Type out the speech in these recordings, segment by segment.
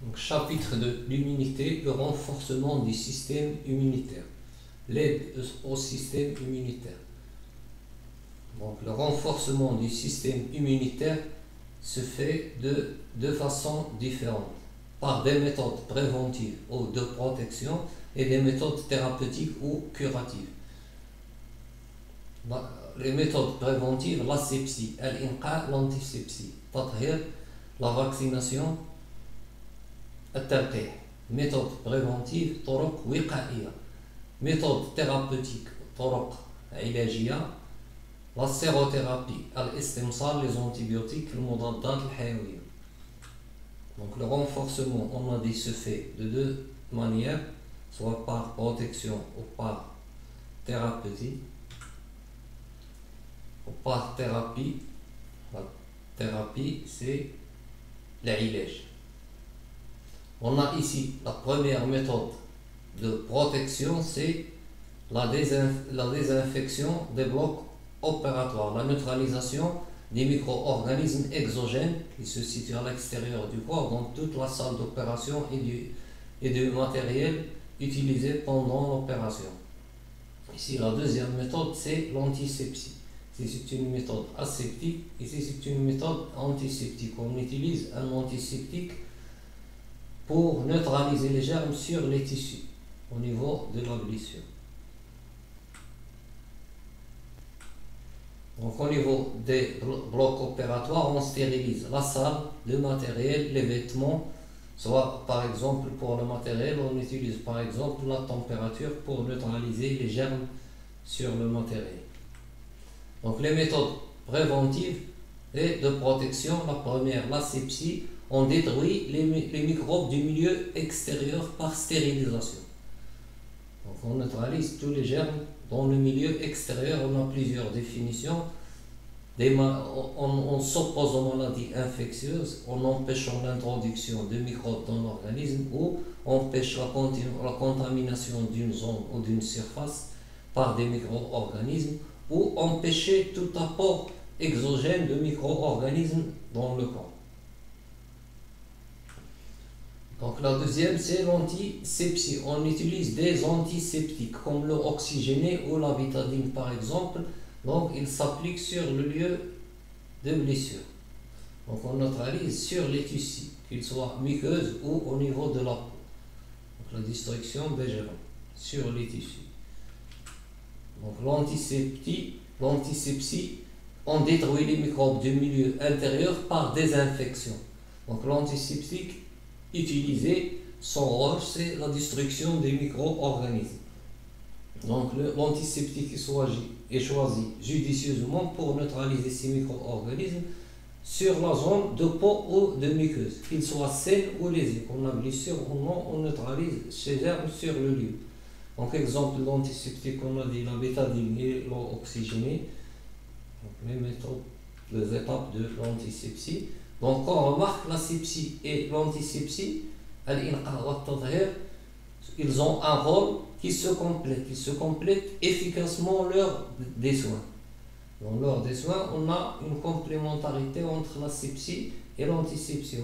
Donc, chapitre de l'immunité, le renforcement du système immunitaire. L'aide au système immunitaire. Donc, le renforcement du système immunitaire se fait de deux façons différentes, par des méthodes préventives ou de protection et des méthodes thérapeutiques ou curatives. Les méthodes préventives, l'asepsie, l'antisepsie, la vaccination, التلقيح. méthode préventive طرق وقائية. méthode thérapeutique طرق علاجية. la sérothérapie الاستمصال, les antibiotiques, المضادات الحيوية. Donc le renforcement, on a dit, se fait de deux manières, soit par protection ou par thérapeutique. Ou par thérapie. La thérapie, c'est l'علاج. On a ici la première méthode de protection, c'est la désinfection des blocs opératoires, la neutralisation des micro-organismes exogènes qui se situent à l'extérieur du corps, dans toute la salle d'opération et du matériel utilisé pendant l'opération. Ici, la deuxième méthode, c'est l'antisepsie. Ici, c'est une méthode aseptique, ici, c'est une méthode antiseptique. On utilise un antiseptique pour neutraliser les germes sur les tissus au niveau de la blessure. Donc au niveau des blocs opératoires, on stérilise la salle, le matériel, les vêtements. Soit par exemple pour le matériel, on utilise par exemple la température pour neutraliser les germes sur le matériel. Donc les méthodes préventives et de protection, la première, l'asepsie, on détruit les microbes du milieu extérieur par stérilisation. Donc on neutralise tous les germes dans le milieu extérieur. On a plusieurs définitions. On s'oppose aux maladies infectieuses en empêchant l'introduction de microbes dans l'organisme, ou empêche la contamination d'une zone ou d'une surface par des micro-organismes, ou empêcher tout apport exogène de micro-organismes dans le corps. Donc la deuxième, c'est l'antisepsie. On utilise des antiseptiques comme le oxygéné ou la bétadine par exemple. Donc il s'applique sur le lieu de blessure. Donc on neutralise sur les tissus, qu'ils soient muqueuses ou au niveau de la peau. Donc la destruction des germes sur les tissus. Donc l'antisepsie, on détruit les microbes du milieu intérieur par désinfection. Donc l'antiseptique utilisé, son rôle, c'est la destruction des micro-organismes. Donc l'antiseptique est choisi judicieusement pour neutraliser ces micro-organismes sur la zone de peau ou de muqueuse, qu'ils soient sains ou lésés. On a blessure ou non, on neutralise ces germes sur le lieu. Donc exemple d'antiseptique, on a dit la bétadine et l'eau oxygénée. Donc les méthodes, les étapes de l'antisepsie. Donc on remarque l'asepsie et l'antisepsie, ils ont un rôle qui se complète. Ils se complètent efficacement lors des soins. Donc lors des soins, on a une complémentarité entre l'asepsie et l'antisepsie.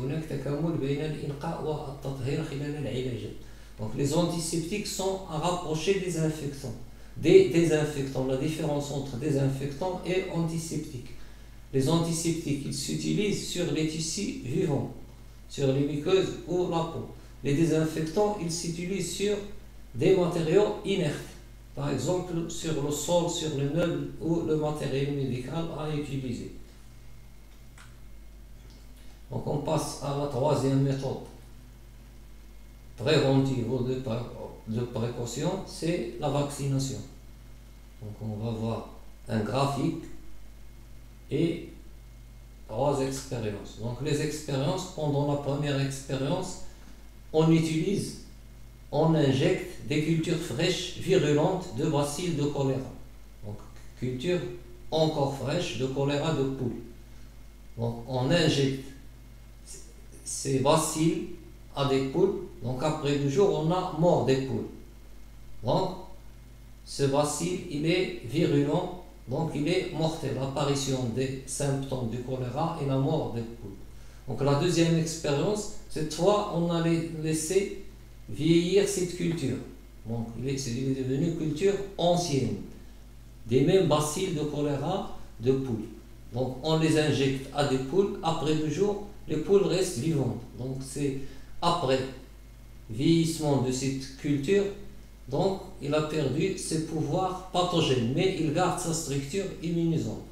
Donc les antiseptiques sont à rapprocher des infectants. Des désinfectants, la différence entre désinfectants et antiseptiques. Les antiseptiques, ils s'utilisent sur les tissus vivants, sur les muqueuses ou la peau. Les désinfectants, ils s'utilisent sur des matériaux inertes, par exemple sur le sol, sur les meubles ou le matériel médical à utiliser. Donc on passe à la troisième méthode préventive ou de précaution, c'est la vaccination. Donc on va voir un graphique et trois expériences. Donc les expériences, pendant la première expérience, on injecte des cultures fraîches virulentes de bacilles de choléra. Donc culture encore fraîche de choléra de poule. Donc on injecte ces bacilles à des poules. Donc après 2 jours, on a mort des poules. Donc ce bacille, il est virulent. Donc il est mortel, l'apparition des symptômes du choléra et la mort des poules. Donc la deuxième expérience, cette fois, on a laissé vieillir cette culture. Donc, il est devenu culture ancienne. Des mêmes bacilles de choléra de poules. Donc, on les injecte à des poules. Après 2 jours, les poules restent vivantes. Donc, c'est après vieillissement de cette culture. Donc, il a perdu ses pouvoirs pathogènes, mais il garde sa structure immunisante.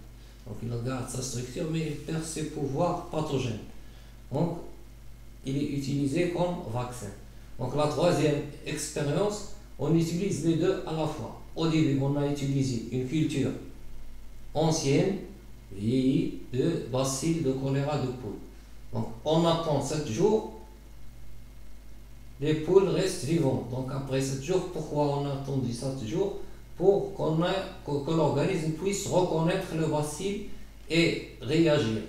Donc, il garde sa structure, mais il perd ses pouvoirs pathogènes. Donc, il est utilisé comme vaccin. Donc, la troisième expérience, on utilise les deux à la fois. Au début, on a utilisé une culture ancienne, vieillie, de bacilles de choléra de poule. Donc, on attend 7 jours. Les poules restent vivantes. Donc après 7 jours, pourquoi on a attendu 7 jours? Pour que l'organisme puisse reconnaître le bacille et réagir.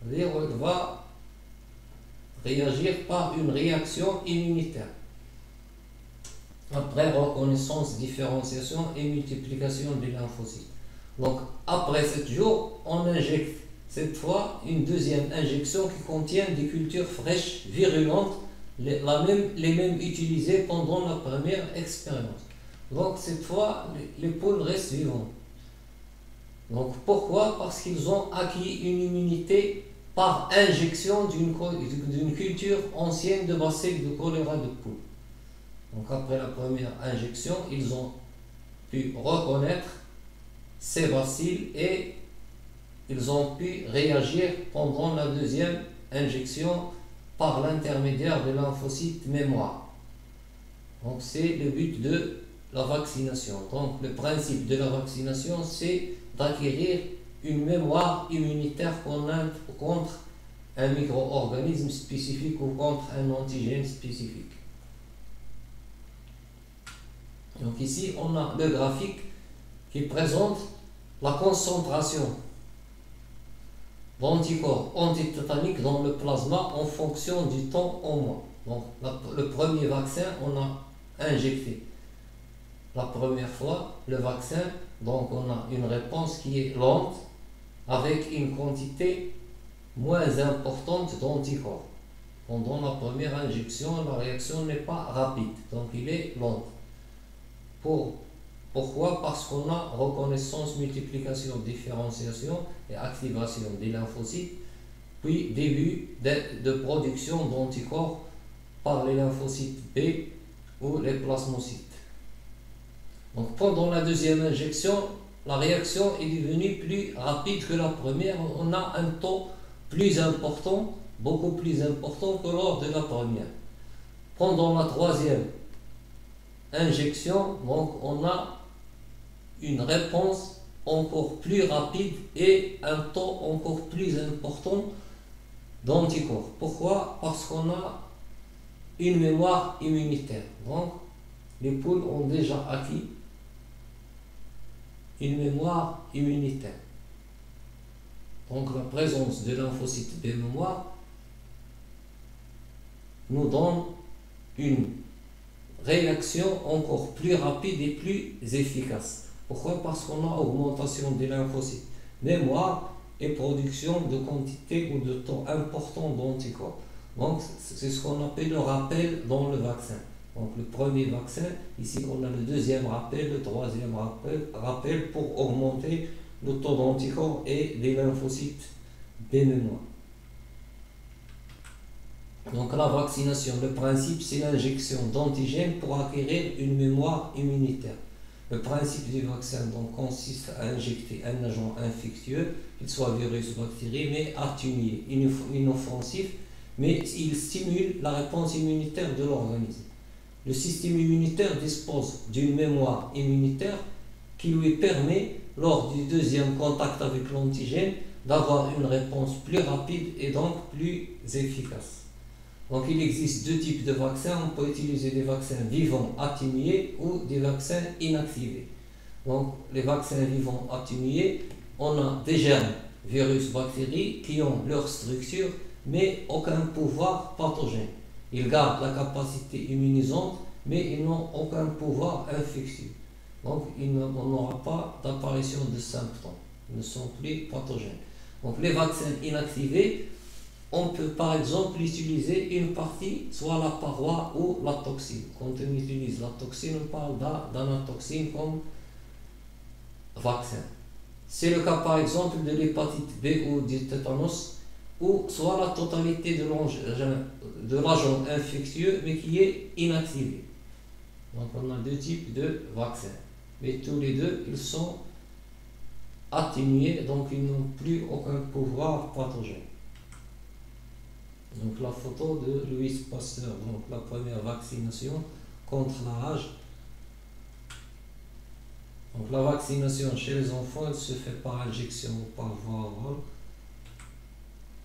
C'est-à-dire qu'il va réagir par une réaction immunitaire. Après reconnaissance, différenciation et multiplication des lymphocytes. Donc après 7 jours, on injecte cette fois une deuxième injection qui contient des cultures fraîches, virulentes, les mêmes utilisées pendant la première expérience. Donc cette fois, les poules restent vivantes. Donc pourquoi? Parce qu'ils ont acquis une immunité par injection d'une culture ancienne de bacilles de choléra de poule. Donc après la première injection, ils ont pu reconnaître ces bacilles et ils ont pu réagir pendant la deuxième injection par l'intermédiaire de lymphocytes mémoire. Donc c'est le but de la vaccination. Donc le principe de la vaccination, c'est d'acquérir une mémoire immunitaire contre un micro-organisme spécifique ou contre un antigène spécifique. Donc ici, on a le graphique qui présente la concentration d'anticorps antitétaniques dans le plasma en fonction du temps en mois. Donc le premier vaccin, on a injecté la première fois le vaccin, donc on a une réponse qui est lente avec une quantité moins importante d'anticorps. Pendant la première injection, la réaction n'est pas rapide, donc il est lent. Pourquoi? Parce qu'on a reconnaissance, multiplication, différenciation et activation des lymphocytes, puis début de production d'anticorps par les lymphocytes B ou les plasmocytes. Donc pendant la deuxième injection, la réaction est devenue plus rapide que la première. On a un taux plus important, beaucoup plus important que lors de la première. Pendant la troisième injection, donc on a une réponse encore plus rapide et un taux encore plus important d'anticorps. Pourquoi? Parce qu'on a une mémoire immunitaire. Donc les poules ont déjà acquis une mémoire immunitaire. Donc la présence de lymphocytes B mémoire nous donne une réaction encore plus rapide et plus efficace. Pourquoi? Parce qu'on a augmentation des lymphocytes mémoire et production de quantité ou de taux important d'anticorps. Donc c'est ce qu'on appelle le rappel dans le vaccin. Donc le premier vaccin, ici on a le deuxième rappel, le troisième rappel pour augmenter le taux d'anticorps et des lymphocytes B mémoire. Donc la vaccination, le principe c'est l'injection d'antigènes pour acquérir une mémoire immunitaire. Le principe du vaccin donc consiste à injecter un agent infectieux, qu'il soit virus ou bactérie, mais atténué, inoffensif, mais il stimule la réponse immunitaire de l'organisme. Le système immunitaire dispose d'une mémoire immunitaire qui lui permet, lors du deuxième contact avec l'antigène, d'avoir une réponse plus rapide et donc plus efficace. Donc il existe deux types de vaccins. On peut utiliser des vaccins vivants atténués ou des vaccins inactivés. Donc les vaccins vivants atténués, on a des germes, virus, bactéries qui ont leur structure mais aucun pouvoir pathogène. Ils gardent la capacité immunisante mais ils n'ont aucun pouvoir infectieux. Donc on n'aura pas d'apparition de symptômes. Ils ne sont plus pathogènes. Donc les vaccins inactivés, on peut par exemple utiliser une partie, soit la paroi ou la toxine. Quand on utilise la toxine, on parle d'anatoxine comme vaccin. C'est le cas par exemple de l'hépatite B ou du tétanos, ou soit la totalité de l'agent infectieux mais qui est inactivé. Donc on a deux types de vaccins, mais tous les deux ils sont atténués, donc ils n'ont plus aucun pouvoir pathogène. Donc la photo de Louis Pasteur, donc la première vaccination contre la rage. Donc la vaccination chez les enfants, elle se fait par injection ou par voie orale.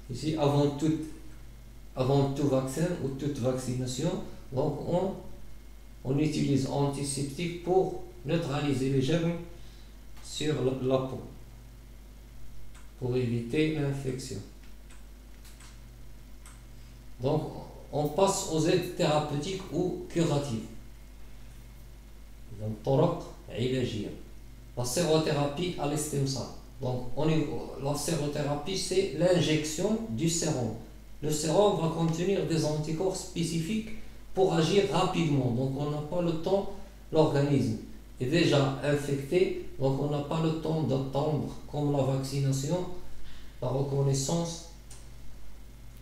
Ici, avant tout vaccin ou toute vaccination, donc on utilise antiseptique pour neutraliser les germes sur la peau, pour éviter l'infection. Donc on passe aux aides thérapeutiques ou curatives. Donc طرق علاجية. La sérothérapie à l'estimsal. Donc la sérothérapie, c'est l'injection du sérum. Le sérum va contenir des anticorps spécifiques pour agir rapidement. Donc on n'a pas le temps, l'organisme est déjà infecté, donc on n'a pas le temps d'attendre, comme la vaccination, la reconnaissance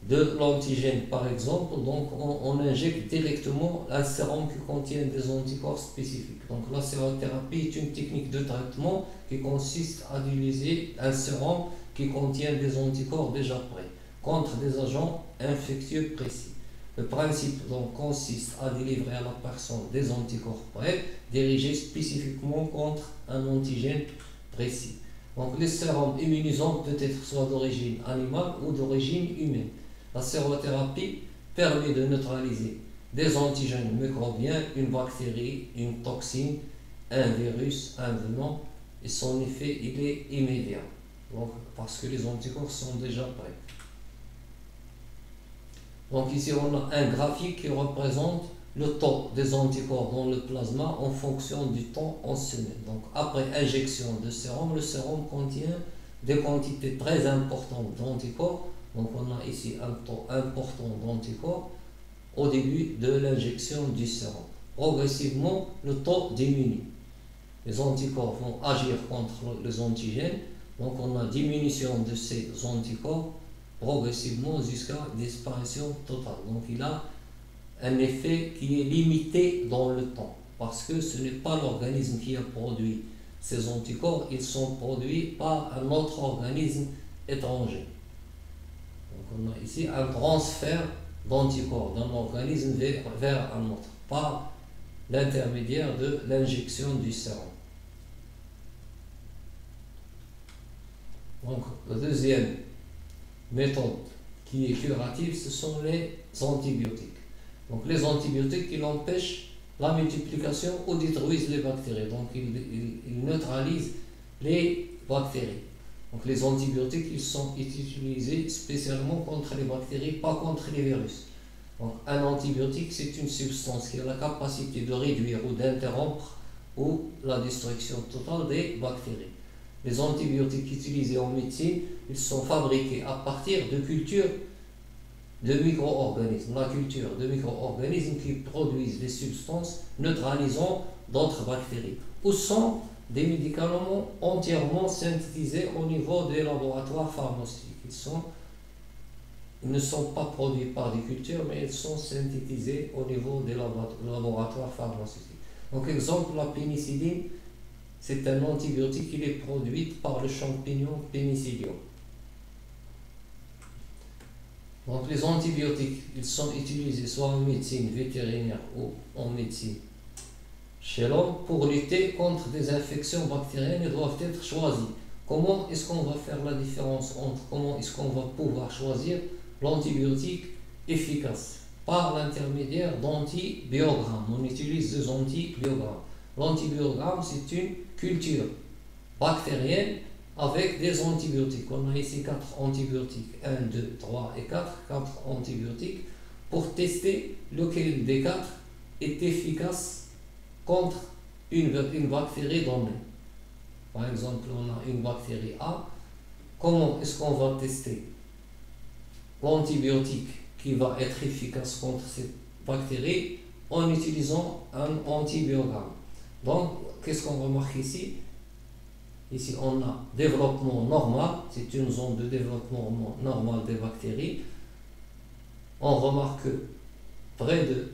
de l'antigène par exemple. Donc on injecte directement un sérum qui contient des anticorps spécifiques. Donc la sérothérapie est une technique de traitement qui consiste à utiliser un sérum qui contient des anticorps déjà prêts contre des agents infectieux précis. Le principe donc consiste à délivrer à la personne des anticorps prêts dirigés spécifiquement contre un antigène précis. Donc les sérums immunisants peuvent être soit d'origine animale ou d'origine humaine. La sérothérapie permet de neutraliser des antigènes microbiens, une bactérie, une toxine, un virus, un venin, et son effet il est immédiat. Donc, parce que les anticorps sont déjà prêts. Donc ici on a un graphique qui représente le taux des anticorps dans le plasma en fonction du temps en semaine. Donc après injection de sérum, le sérum contient des quantités très importantes d'anticorps. Donc on a ici un taux important d'anticorps au début de l'injection du sérum. Progressivement, le taux diminue. Les anticorps vont agir contre les antigènes. Donc on a diminution de ces anticorps progressivement jusqu'à disparition totale. Donc il a un effet qui est limité dans le temps, parce que ce n'est pas l'organisme qui a produit ces anticorps, ils sont produits par un autre organisme étranger. Donc on a ici un transfert d'anticorps d'un organisme vers un autre, par l'intermédiaire de l'injection du sérum. Donc la deuxième méthode qui est curative, ce sont les antibiotiques. Donc les antibiotiques, ils empêchent la multiplication ou détruisent les bactéries. Donc ils neutralisent les bactéries. Donc les antibiotiques, ils sont utilisés spécialement contre les bactéries, pas contre les virus. Donc un antibiotique, c'est une substance qui a la capacité de réduire ou d'interrompre ou la destruction totale des bactéries. Les antibiotiques utilisés en médecine, ils sont fabriqués à partir de cultures de micro-organismes, la culture de micro-organismes qui produisent des substances neutralisant d'autres bactéries, ou sont des médicaments entièrement synthétisés au niveau des laboratoires pharmaceutiques. Ils ne sont pas produits par des cultures, mais ils sont synthétisés au niveau des laboratoires pharmaceutiques. Donc exemple, la pénicilline, c'est un antibiotique qui est produit par le champignon Penicillium. Donc les antibiotiques, ils sont utilisés soit en médecine vétérinaire ou en médecine chez l'homme pour lutter contre des infections bactériennes. Ils doivent être choisis. Comment est-ce qu'on va faire la différence entre comment est-ce qu'on va pouvoir choisir l'antibiotique efficace? Par l'intermédiaire d'antibiogrammes. On utilise des antibiogrammes. L'antibiogramme, c'est une culture bactérienne avec des antibiotiques. On a ici 4 antibiotiques, 1, 2, 3 et 4 antibiotiques pour tester lequel des 4 est efficace contre une bactérie donnée. Par exemple, on a une bactérie A. Comment est-ce qu'on va tester l'antibiotique qui va être efficace contre cette bactérie en utilisant un antibiogramme. Donc, qu'est-ce qu'on remarque ici? Ici, on a développement normal, c'est une zone de développement normal des bactéries. On remarque que près de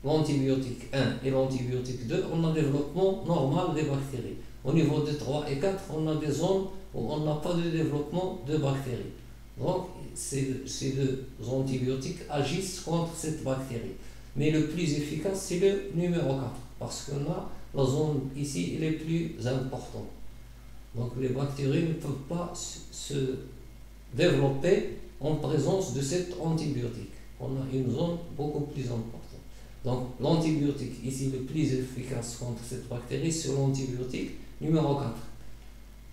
l'antibiotique 1 et l'antibiotique 2, on a développement normal des bactéries. Au niveau de 3 et 4, on a des zones où on n'a pas de développement de bactéries. Donc, ces deux antibiotiques agissent contre cette bactérie. Mais le plus efficace, c'est le numéro 4, parce qu'on a la zone ici, elle est plus importante. Donc, les bactéries ne peuvent pas se développer en présence de cet antibiotique. On a une zone beaucoup plus importante. Donc, l'antibiotique ici le plus efficace contre cette bactérie, c'est l'antibiotique numéro 4.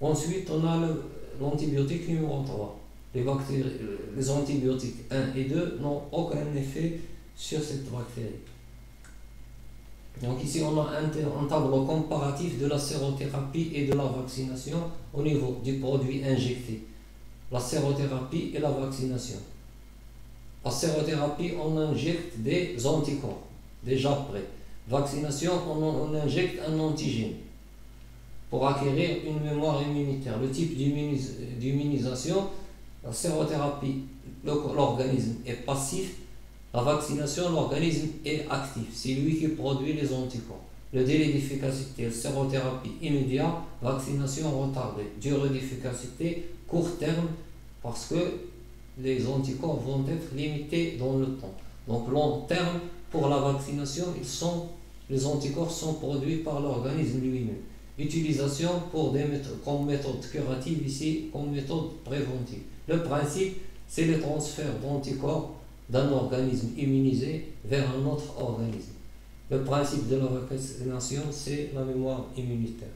Ensuite, on a l'antibiotique numéro 3. Les antibiotiques 1 et 2 n'ont aucun effet sur cette bactérie. Donc ici, on a un tableau comparatif de la sérothérapie et de la vaccination au niveau du produit injecté. La sérothérapie et la vaccination. La sérothérapie, on injecte des anticorps, déjà prêts. Vaccination, on injecte un antigène pour acquérir une mémoire immunitaire. Le type d'immunisation, la sérothérapie, l'organisme est passif. La vaccination, l'organisme est actif. C'est lui qui produit les anticorps. Le délai d'efficacité, sérothérapie immédiat, vaccination retardée. Durée d'efficacité, court terme, parce que les anticorps vont être limités dans le temps. Donc long terme, pour la vaccination, les anticorps sont produits par l'organisme lui-même. Utilisation comme méthode curative ici, comme méthode préventive. Le principe, c'est le transfert d'anticorps d'un organisme immunisé vers un autre organisme. Le principe de la vaccination, c'est la mémoire immunitaire.